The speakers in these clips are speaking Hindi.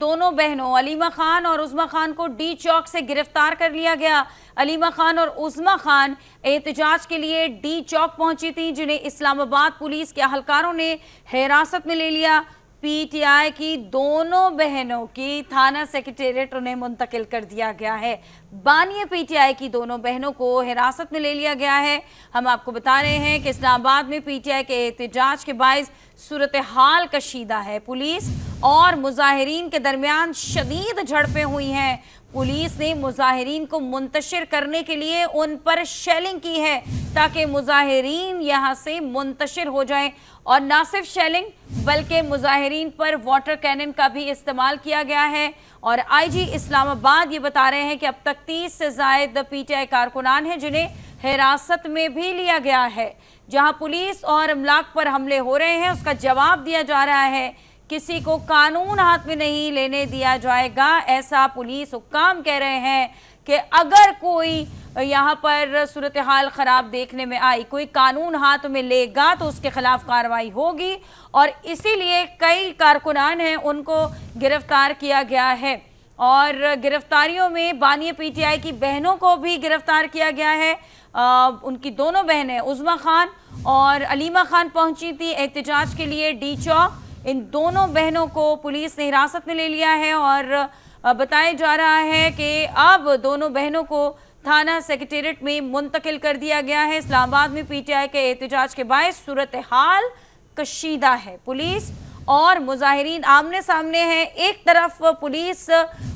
दोनों बहनों अलीमा खान और उज़मा खान को डी चौक से गिरफ्तार कर लिया गया। अलीमा खान और उज़मा खान एहतजाज के लिए डी चौक पहुंची थी, जिन्हें इस्लामाबाद पुलिस के अहलकारों ने हिरासत में ले लिया। पीटीआई की दोनों बहनों की थाना सेक्रेटेरिएट उन्हें मुंतकिल कर दिया गया है। बानिया पीटीआई की दोनों बहनों को हिरासत में ले लिया गया है। हम आपको बता रहे हैं कि इस्लामाबाद में पीटीआई के एहतजाज के बायस सूरत हाल कशीदा है। पुलिस और मुजाहिरीन के दरमियान शदीद झड़पें हुई हैं। पुलिस ने मुजाहिरीन को मुंतशिर करने के लिए उन पर शेलिंग की है ताकि मुजाहिरीन यहां से मुंतशिर हो जाएं, और ना सिर्फ शेलिंग बल्कि मुजाहिरीन पर वाटर कैनन का भी इस्तेमाल किया गया है। और आईजी इस्लामाबाद ये बता रहे हैं कि अब तक 30 से जायद पीटीआई कारकुनान हैं जिन्हें हिरासत में भी लिया गया है। जहां पुलिस और अमलाक पर हमले हो रहे हैं, उसका जवाब दिया जा रहा है। किसी को कानून हाथ में नहीं लेने दिया जाएगा, ऐसा पुलिस हुक्काम कह रहे हैं कि अगर कोई यहाँ पर सूरत हाल खराब देखने में आई, कोई कानून हाथ में लेगा तो उसके खिलाफ कार्रवाई होगी। और इसीलिए कई कारकुनान हैं उनको गिरफ्तार किया गया है। और गिरफ्तारियों में बानिया पीटीआई की बहनों को भी गिरफ्तार किया गया है। उनकी दोनों बहनें उज़मा खान और अलीमा खान पहुंची थी एहतजाज के लिए डी चौक। इन दोनों बहनों को पुलिस ने हिरासत में ले लिया है और बताया जा रहा है कि अब दोनों बहनों को थाना सेक्रेटेरिएट में मुंतकिल कर दिया गया है। इस्लामाबाद में पीटीआई के एहतजाज के बायस सूरत हाल कशीदा है। पुलिस और मुजाहिरीन आमने सामने हैं। एक तरफ पुलिस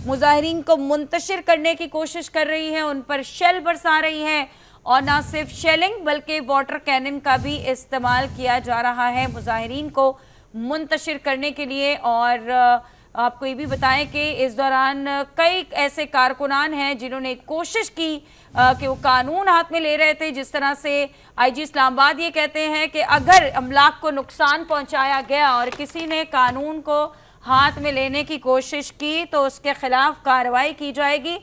मुजाहिरीन को मुंतशिर करने की कोशिश कर रही है, उन पर शेल बरसा रही है, और ना सिर्फ शेलिंग बल्कि वाटर कैनन का भी इस्तेमाल किया जा रहा है मुजाहिरीन को मुंतशिर करने के लिए। और आपको ये भी बताएं कि इस दौरान कई ऐसे कारकुनान हैं जिन्होंने कोशिश की कि वो कानून हाथ में ले रहे थे। जिस तरह से आईजी इस्लामाबाद ये कहते हैं कि अगर अमलाक को नुकसान पहुंचाया गया और किसी ने कानून को हाथ में लेने की कोशिश की तो उसके खिलाफ कार्रवाई की जाएगी।